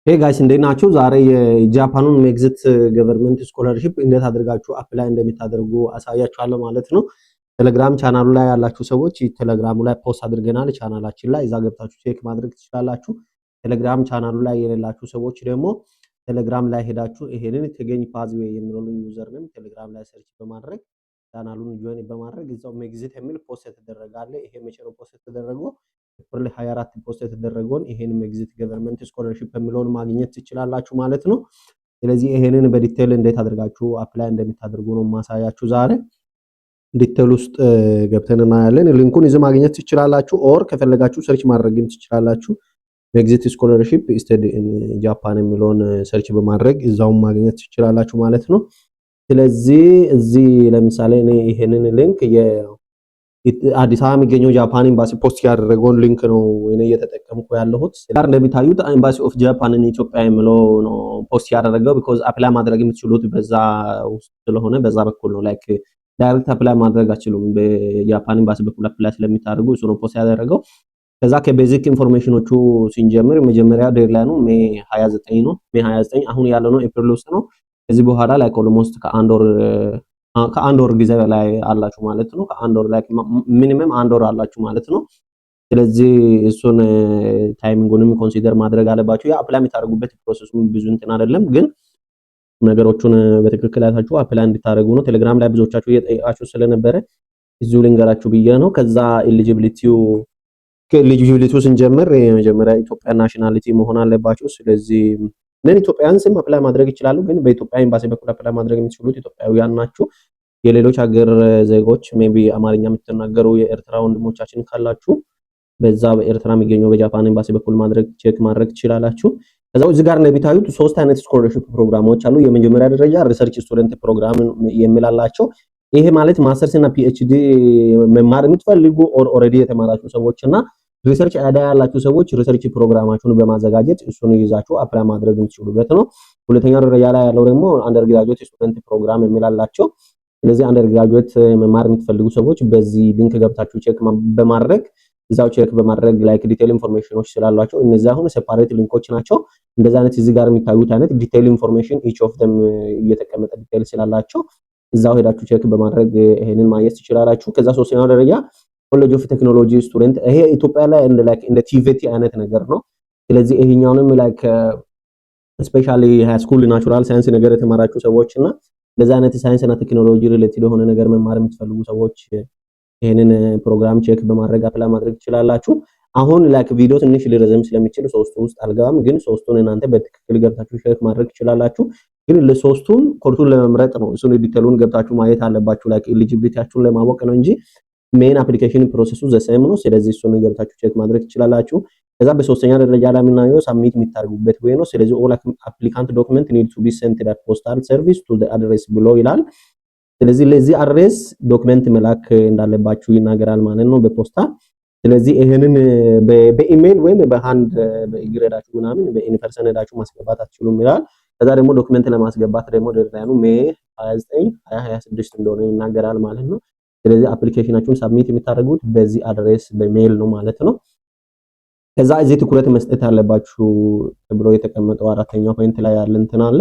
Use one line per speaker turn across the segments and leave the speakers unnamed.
ሄይ ጋይስ እንዴት ናችሁ? ዛሬ የጃፓኑን ሜግዚት ገቨርንመንት ስኮላርሺፕ እንዴት አድርጋችሁ አፕላይ እንደምታደርጉ አሳያችኋለሁ ማለት ነው። ቴሌግራም ቻናሉ ላይ ያላችሁ ሰዎች ቴሌግራሙ ላይ ፖስት አድርገናል ቻናላችን ላይ እዛ ገብታችሁ ቼክ ማድረግ ትችላላችሁ። ቴሌግራም ቻናሉ ላይ የሌላችሁ ሰዎች ደግሞ ቴሌግራም ላይ ሄዳችሁ ይሄንን ተገኝ ፓዝዌይ የሚለውን ዩዘር ኔም ቴሌግራም ላይ ሰርች በማድረግ ቻናሉን ጆይን በማድረግ እዛው ሜግዚት የሚል ፖስት ተደረጋለ። ይሄ መቼ ነው ፖስት ተደረገው? ኤፕሪል 24 ፖስት የተደረገውን ይሄን ሜግዚት ገቨርንመንት ስኮላርሺፕ የሚለውን ማግኘት ትችላላችሁ ማለት ነው። ስለዚህ ይሄንን በዲቴል እንዴት አድርጋችሁ አፕላይ እንደምታደርጉ ነው ማሳያችሁ ዛሬ። ዲቴል ውስጥ ገብተን እናያለን። ሊንኩን እዚህ ማግኘት ትችላላችሁ ኦር ከፈለጋችሁ ሰርች ማድረግም ትችላላችሁ። ሜግዚት ስኮላርሺፕ ስተዲ ኢን ጃፓን የሚለውን ሰርች በማድረግ እዛው ማግኘት ትችላላችሁ ማለት ነው። ስለዚህ እዚህ ለምሳሌ እኔ ይሄንን ሊንክ አዲስ አበባ የሚገኘው ጃፓን ኤምባሲ ፖስት ያደረገውን ሊንክ ነው እኔ እየተጠቀምኩ ያለሁት። ጋር እንደሚታዩት ኤምባሲ ኦፍ ጃፓን ኢን ኢትዮጵያ የሚለው ነው ፖስት ያደረገው because አፕላይ ማድረግ የምትችሉት በዛ ውስጥ ስለሆነ በዛ በኩል ነው። ላይክ ዳይሬክት አፕላይ ማድረግ አትችሉም። በጃፓን ኤምባሲ በኩል አፕላይ ስለሚታደርጉ እሱ ነው ፖስት ያደረገው። ከዛ ከቤዚክ ኢንፎርሜሽኖቹ ሲንጀምር መጀመሪያ ዴድላይኑ ሜይ 29 ነው። ሜይ 29 አሁን ያለው ነው ኤፕሪል ውስጥ ነው። ከዚህ በኋላ ላይክ ኦልሞስት ከአንድ ወር ጊዜ ላይ አላችሁ ማለት ነው። ከአንድ ወር ላይ ሚኒመም አንድ ወር አላችሁ ማለት ነው። ስለዚህ እሱን ታይሚንጉንም ኮንሲደር ማድረግ አለባችሁ። ያ አፕላይ የምታደርጉበት ፕሮሰሱም ብዙ እንትን አይደለም፣ ግን ነገሮቹን በትክክል አይታችሁ አፕላይ እንድታደርጉ ነው። ቴሌግራም ላይ ብዙዎቻችሁ እየጠየቃችሁ ስለነበረ እዚሁ ልንገራችሁ ብዬ ነው። ከዛ ኤሊጂቢሊቲው ስንጀምር የመጀመሪያ ኢትዮጵያ ናሽናሊቲ መሆን አለባችሁ። ስለዚህ ኢትዮጵያውያንም አፕላይ ማድረግ ይችላሉ፣ ግን በኢትዮጵያ ኤምባሲ በኩል አፕላይ ማድረግ የምትችሉት ኢትዮጵያውያን ናችሁ። የሌሎች ሀገር ዜጎች ሜቢ አማርኛ የምትናገሩ የኤርትራ ወንድሞቻችን ካላችሁ በዛ በኤርትራ የሚገኘው በጃፓን ኤምባሲ በኩል ቼክ ማድረግ ትችላላችሁ። ከዛው እዚህ ጋር እንደሚታዩት ሶስት አይነት ስኮላርሺፕ ፕሮግራሞች አሉ። የመጀመሪያ ደረጃ ሪሰርች ስቱደንት ፕሮግራም የሚላላቸው ይሄ ማለት ማስተርስ እና ፒኤችዲ መማር የምትፈልጉ ኦልሬዲ የተማራችሁ ሰዎችና ሪሰርች አይዲያ ያላችሁ ሰዎች ሪሰርች ፕሮግራማችሁን በማዘጋጀት እሱን ይዛችሁ አፕላይ ማድረግ የምትችሉበት ነው። ሁለተኛ ደረጃ ላይ ያለው ደግሞ አንደርግራጁዌት ስቱደንት ፕሮግራም የሚላላቸው። ስለዚህ አንደርግራጁዌት መማር የምትፈልጉ ሰዎች በዚህ ሊንክ ገብታችሁ ቼክ በማድረግ እዛው ቼክ በማድረግ ላይክ ዲቴል ኢንፎርሜሽኖች ስላሏቸው እነዚህ አሁን ሴፓሬት ሊንኮች ናቸው። እንደዚህ አይነት እዚህ ጋር የሚታዩት አይነት ዲቴል ኢንፎርሜሽን ኢች ኦፍ them እየተቀመጠ ዲቴል ስላላቸው እዛው ሄዳችሁ ቼክ በማድረግ ይሄንን ማየት ትችላላችሁ። ከዛ ሶስተኛው ደረጃ ኮሌጅ ኦፍ ቴክኖሎጂ ስቱደንት ይሄ ኢትዮጵያ ላይ እንደ ቲቪቲ አይነት ነገር ነው። ስለዚህ ይሄኛውንም ላይክ ስፔሻሊ ሃይ ስኩል ናቹራል ሳይንስ ነገር የተማራችሁ ሰዎችና ለዛ አይነት ሳይንስ እና ቴክኖሎጂ ሪሌትድ የሆነ ነገር መማር የምትፈልጉ ሰዎች ይሄንን ፕሮግራም ቼክ በማድረግ አፕላይ ማድረግ ትችላላችሁ። አሁን ላይክ ቪዲዮ ትንሽ ሊረዘም ስለሚችል ሶስቱ ውስጥ አልገባም፣ ግን ሶስቱን እናንተ በትክክል ገብታችሁ ቼክ ማድረግ ትችላላችሁ። ግን ለሶስቱም ኮርሱን ለመምረጥ ነው እሱን ዲቴሉን ገብታችሁ ማየት አለባችሁ። ላይክ ኤሊጂቢሊቲያችሁን ለማወቅ ነው እንጂ ሜን አፕሊኬሽን ፕሮሰሱ ዘሰም ነው። ስለዚህ እሱን ገብታችሁ ቼክ ማድረግ ትችላላችሁ። ከዛ በሶስተኛ ደረጃ ላይ የምናየው ሳብሚት የሚታደርጉበት ወይ ነው። ስለዚህ ኦል አፕሊካንት ዶክመንት ኒድ ቱ ቢ ሰንት ዳት ፖስታል ሰርቪስ ቱ ዘ አድሬስ ብሎ ይላል። ስለዚህ ለዚህ አድሬስ ዶክመንት መላክ እንዳለባችሁ ይናገራል ማለት ነው በፖስታ። ስለዚህ ይሄንን በኢሜል ወይም በሃንድ በእግር ሄዳችሁ ምናምን በኢንፐርሰን ሄዳችሁ ማስገባት አትችሉም ይላል። ከዛ ደግሞ ዶክመንት ለማስገባት ደግሞ ዴድላይኑ ሜይ 29 2026 እንደሆነ ይናገራል ማለት ነው። ስለዚህ አፕሊኬሽናችሁን ሳብሚት የምታደርጉት በዚህ አድሬስ በሜል ነው ማለት ነው። ከዛ እዚህ ትኩረት መስጠት ያለባችሁ ብሎ የተቀመጠው አራተኛው ፖይንት ላይ ያለ እንትን አለ።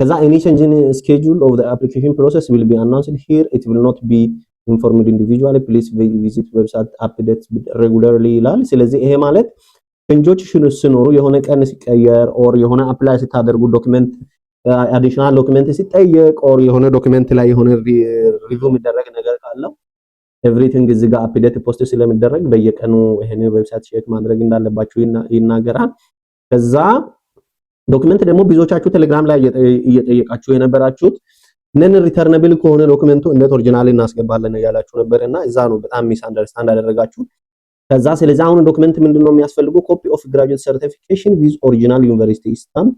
ከዛ any change in schedule of the application process will be announced here, it will not be informed individually, please visit website updates regularly ይላል። ስለዚህ ይሄ ማለት ቼንጆች ሲኖሩ የሆነ ቀን ሲቀየር ኦር የሆነ አፕላይ ስታደርጉ ዶክመንት አዲሽናል ዶክመንት ሲጠየቅ ኦር የሆነ ዶክመንት ላይ የሆነ ሪቪው የሚደረግ ነገር ካለው ኤቭሪቲንግ እዚህ ጋር አፕዴት ፖስት ስለሚደረግ በየቀኑ ይሄን ዌብሳይት ቼክ ማድረግ እንዳለባችሁ ይናገራል። ከዛ ዶክመንት ደግሞ ብዙዎቻችሁ ቴሌግራም ላይ እየጠየቃችሁ የነበራችሁት ነን ሪተርነብል ከሆነ ዶክመንቱ እንዴት ኦሪጂናል እናስገባለን ያላችሁ ነበርና እዛ ነው በጣም ሚስ አንደርስታንድ አደረጋችሁ። ከዛ ስለዚህ አሁን ዶክመንት ምንድነው የሚያስፈልገው? ኮፒ ኦፍ ግራጁዌት ሰርቲፊኬሽን ዊዝ ኦሪጂናል ዩኒቨርሲቲ ስታምፕ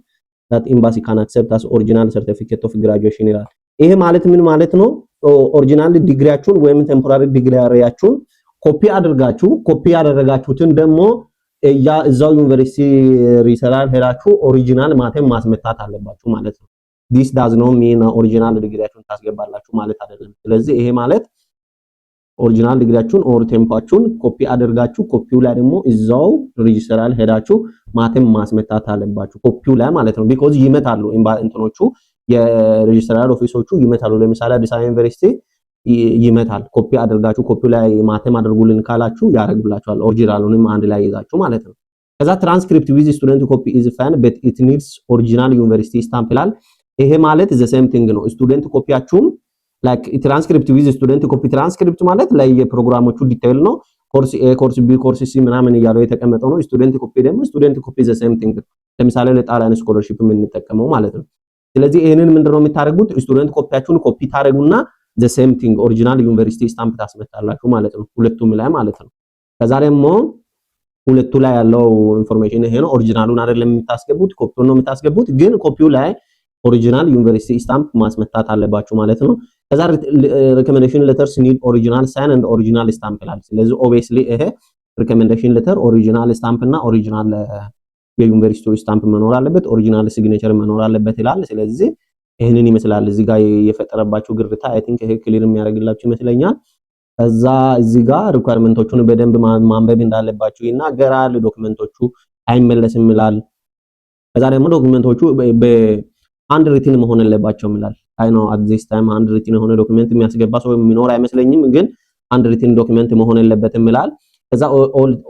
that embassy can accept as original certificate of graduation ይላል። ይሄ ማለት ምን ማለት ነው? ኦሪጂናል ዲግሪያችሁን ወይም ቴምፖራሪ ዲግሪያችሁን ኮፒ ያደረጋችሁትን ደግሞ እዛው ዩኒቨርሲቲ ሪሰራል ሄዳችሁ ኦሪጂናል ማተም ማስመታት አለባችሁ ማለት ነው። this does not mean ኦሪጂናል ዲግሪያችሁን ታስገባላችሁ ማለት አይደለም። ስለዚህ ይሄ ማለት ኦሪጂናል ዲግሪያችሁን ኦር ቴምፓችሁን ኮፒ አድርጋችሁ ኮፒው ላይ ደግሞ እዛው ሬጂስተራል ሄዳችሁ ማተም ማስመታት አለባችሁ ኮፒው ላይ ማለት ነው። ቢኮዝ ይመታሉ እንትኖቹ የሬጂስተራል ኦፊሶቹ ይመታሉ። ለምሳሌ አዲስ አበባ ዩኒቨርሲቲ ይመታል። ኮፒ አድርጋችሁ ኮፒው ላይ ማተም አድርጉልን ካላችሁ ያደርግላችኋል። ኦሪጂናሉንም አንድ ላይ ይዛችሁ ማለት ነው። ከዛ ትራንስክሪፕት ዊዝ ስቱደንት ኮፒ ኢዝ ፋይን በት ኢት ኒድስ ኦሪጂናል ዩኒቨርሲቲ ስታምፕ ይላል። ይሄ ማለት ዘ ሴም ቲንግ ነው። ስቱደንት ኮፒያችሁም ላይክ ትራንስክሪፕት ዊዝ ስቱደንት ኮፒ ትራንስክሪፕት ማለት ላይ የፕሮግራሞቹ ዲቴይል ነው። ኮርስ ኤ ኮርስ ቢ ኮርስ ሲ ምናምን እያለው የተቀመጠው ነው። ስቱደንት ኮፒ ደግሞ ስቱደንት ኮፒ ዘ ሴም ቲንግ ለምሳሌ ለጣሊያን ስኮለርሺፕ የምንጠቀመው ማለት ነው። ስለዚህ ይሄንን ምንድነው የምታደርጉት? ስቱደንት ኮፒያችሁን ኮፒ ታደርጉና ዘ ሴም ቲንግ ኦሪጂናል ዩኒቨርሲቲ ስታምፕ ታስመታላችሁ ማለት ነው፣ ሁለቱም ላይ ማለት ነው። ከዛ ደግሞ ሁለቱ ላይ ያለው ኢንፎርሜሽን ይሄ ነው። ኦሪጂናሉን አይደለም የምታስገቡት፣ ኮፒውን ነው የምታስገቡት። ግን ኮፒው ላይ ኦሪጂናል ዩኒቨርሲቲ ስታምፕ ማስመታት አለባችሁ ማለት ነው። ከዛ ሪኮሜንዴሽን ሌተርስ ኒድ ኦሪጂናል ሳይን ኤንድ ኦሪጂናል ስታምፕ ይላል። ስለዚህ ኦብቪየስሊ ይሄ ሪኮሜንዴሽን ሌተር ኦሪጂናል ስታምፕ እና ኦሪጂናል የዩኒቨርሲቲው ስታምፕ መኖር አለበት፣ ኦሪጂናል ሲግኔቸር መኖር አለበት ይላል። ስለዚህ ይሄንን ይመስላል። እዚህ ጋር የፈጠረባችሁ ግርታ አይ ቲንክ ይሄ ክሊር የሚያደርግላችሁ ይመስለኛል። ከዛ እዚህ ጋር ሪኳየርመንቶቹን በደንብ ማንበብ እንዳለባችሁ ይናገራል። ዶክመንቶቹ አይመለስም ይላል። ከዛ ደግሞ ዶክመንቶቹ በሃንድ ሪትን መሆን አለባቸው ይላል። አይ ኖ አት ዚስ ታይም ሃንድ ሪትን የሆነ ዶክመንት የሚያስገባ ሰው የሚኖር አይመስለኝም፣ ግን ሃንድ ሪትን ዶክመንት መሆን የለበትም ይላል። ከዛ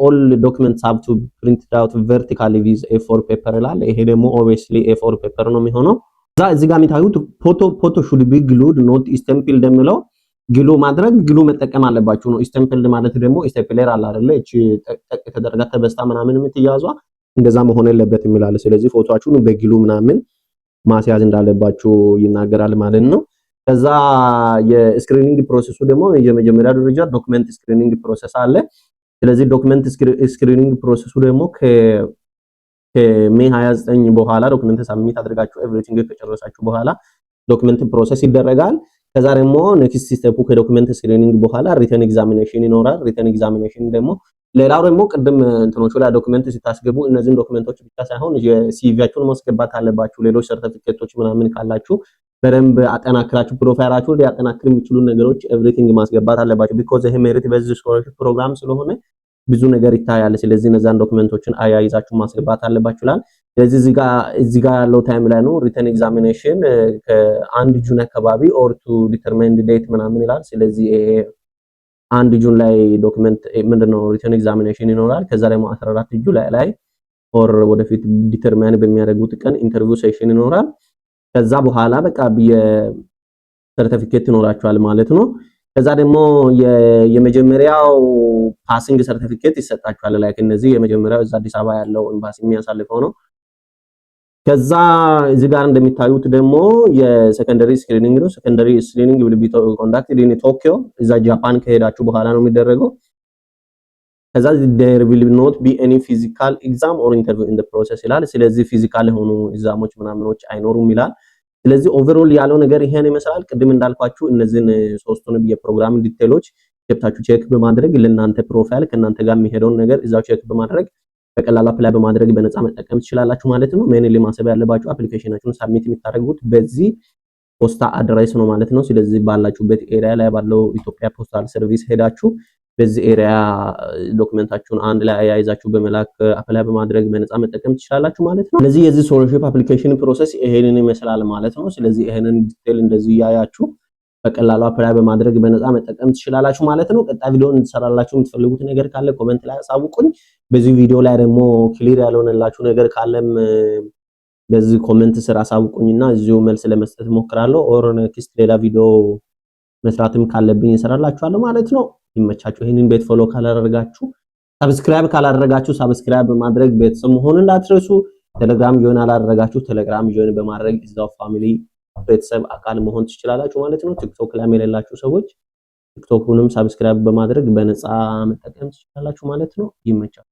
ኦል ዶክመንትስ ሃቭ ቱ ፕሪንትድ አውት ቨርቲካሊ ዊዝ ኤ4 ፔፐር ይላል። ይሄ ደግሞ ኦብቪየስሊ ኤ4 ፔፐር ነው የሚሆነው። ከዛ እዚህ ጋር የሚታዩት ፎቶ ሹድ ቢ ግሉድ ኖት ስቴምፕልድ የሚለው ግሉ ማድረግ ግሉ መጠቀም አለባችሁ ነው። ስቴምፕልድ ማለት ደግሞ ስቴፕለር አለ አይደለ? እቺ ጠቅ ተደርጋ ተበስታ ምናምን የምትያዟ እንደዛ መሆን የለበትም ይላል። ስለዚህ ፎቶአችሁን በግሉ ምናምን ማስያዝ እንዳለባችሁ ይናገራል ማለት ነው። ከዛ የስክሪኒንግ ፕሮሰሱ ደግሞ የመጀመሪያ ደረጃ ዶክመንት ስክሪኒንግ ፕሮሰስ አለ። ስለዚህ ዶክመንት ስክሪኒንግ ፕሮሰሱ ደግሞ ከሜይ 29 በኋላ ዶክመንት ሳብሚት አድርጋችሁ ኤቭሪቲንግ ከጨረሳችሁ በኋላ ዶክመንት ፕሮሰስ ይደረጋል። ከዛ ደግሞ ኔክስት ስቴፑ ከዶክመንት ስክሪኒንግ በኋላ ሪተን ኤግዛሚኔሽን ይኖራል። ሪተን ኤግዛሚኔሽን ደግሞ ሌላው ደግሞ ቅድም እንትኖቹ ላይ ዶክመንት ሲታስገቡ እነዚህን ዶክመንቶች ብቻ ሳይሆን የሲቪያችሁን ማስገባት አለባችሁ። ሌሎች ሰርቲፊኬቶች ምናምን ካላችሁ በደንብ አጠናክራችሁ ፕሮፋይላችሁን ሊያጠናክር የሚችሉ ነገሮች ኤቭሪቲንግ ማስገባት አለባችሁ። ቢኮዝ ይሄ ሜሪት ቤዝድ ስኮላርሺፕ ፕሮግራም ስለሆነ ብዙ ነገር ይታያል። ስለዚህ እነዛን ዶክመንቶችን አያይዛችሁ ማስገባት አለባችሁ ይላል። ስለዚህ እዚህ ጋር ያለው ታይም ላይ ነው ሪተን ኤግዛሚኔሽን ከ1 ጁን አካባቢ ኦር ቱ ዲተርማይንድ ዴት ምናምን ይላል። ስለዚህ 1 ጁን ላይ ዶክመንት ምንድነው ሪተን ኤግዛሚኔሽን ይኖራል። ከዛ ደግሞ 14 ጁላይ ላይ ኦር ወደፊት ዲተርማይን በሚያደርጉት ቀን ኢንተርቪው ሴሽን ይኖራል። ከዛ በኋላ በቃ የሰርቲፊኬት ይኖራችኋል ማለት ነው። ከዛ ደግሞ የመጀመሪያው ፓሲንግ ሰርቲፊኬት ይሰጣችኋል። ላይክ እነዚህ የመጀመሪያው እዛ አዲስ አበባ ያለው ኤምባሲ የሚያሳልፈው ነው። ከዛ እዚህ ጋር እንደሚታዩት ደግሞ የሴኮንደሪ ስክሪኒንግ ነው። ሴኮንደሪ ስክሪኒንግ will be conducted in Tokyo እዛ ጃፓን ከሄዳችሁ በኋላ ነው የሚደረገው። ከዛ there will not be any physical exam or interview in the process ይላል። ስለዚህ ፊዚካል የሆኑ ኤግዛሞች ምናምኖች አይኖሩም ይላል። ስለዚህ ኦቨርኦል ያለው ነገር ይሄን ይመስላል። ቅድም እንዳልኳችሁ እነዚህን ሶስቱን የፕሮግራም ዲቴሎች ገብታችሁ ቼክ በማድረግ ለእናንተ ፕሮፋይል ከእናንተ ጋር የሚሄደውን ነገር እዛው ቼክ በማድረግ በቀላሉ አፕላይ በማድረግ በነፃ መጠቀም ትችላላችሁ ማለት ነው። ሜንሊ ማሰብ ያለባችሁ አፕሊኬሽናችሁን ሳብሚት የምታደርጉት በዚህ ፖስታ አድሬስ ነው ማለት ነው። ስለዚህ ባላችሁበት ኤሪያ ላይ ባለው ኢትዮጵያ ፖስታል ሰርቪስ ሄዳችሁ በዚህ ኤሪያ ዶክመንታችሁን አንድ ላይ አያይዛችሁ በመላክ አፕላይ በማድረግ በነፃ መጠቀም ትችላላችሁ ማለት ነው። ስለዚህ የዚህ ስኮላርሺፕ አፕሊኬሽን ፕሮሰስ ይሄንን ይመስላል ማለት ነው። ስለዚህ ይሄንን ዲቴል እንደዚህ ያያችሁ በቀላሉ አፕላይ በማድረግ በነፃ መጠቀም ትችላላችሁ ማለት ነው። ቀጣይ ቪዲዮ እንድሰራላችሁ የምትፈልጉት ነገር ካለ ኮሜንት ላይ አሳውቁኝ። በዚህ ቪዲዮ ላይ ደግሞ ክሊር ያልሆነላችሁ ነገር ካለም በዚህ ኮሜንት ስር አሳውቁኝና እዚሁ መልስ ለመስጠት ሞክራለሁ። ኦር ኔክስት ሌላ ቪዲዮ መስራትም ካለብኝ እሰራላችኋለሁ ማለት ነው። ይመቻችሁ። ይሄንን ቤት ፎሎ ካላደረጋችሁ ሰብስክራይብ ካላደረጋችሁ ሰብስክራይብ በማድረግ ቤተሰብ መሆን እንዳትረሱ። ቴሌግራም ጆይን አላደረጋችሁ ቴሌግራም ጆይን በማድረግ እዛው ፋሚሊ ቤተሰብ አካል መሆን ትችላላችሁ ማለት ነው። ቲክቶክ ላይ የሌላችሁ ሰዎች ቲክቶኩንም ሰብስክራይብ በማድረግ በነፃ መጠቀም ትችላላችሁ ማለት ነው። ይመቻችሁ።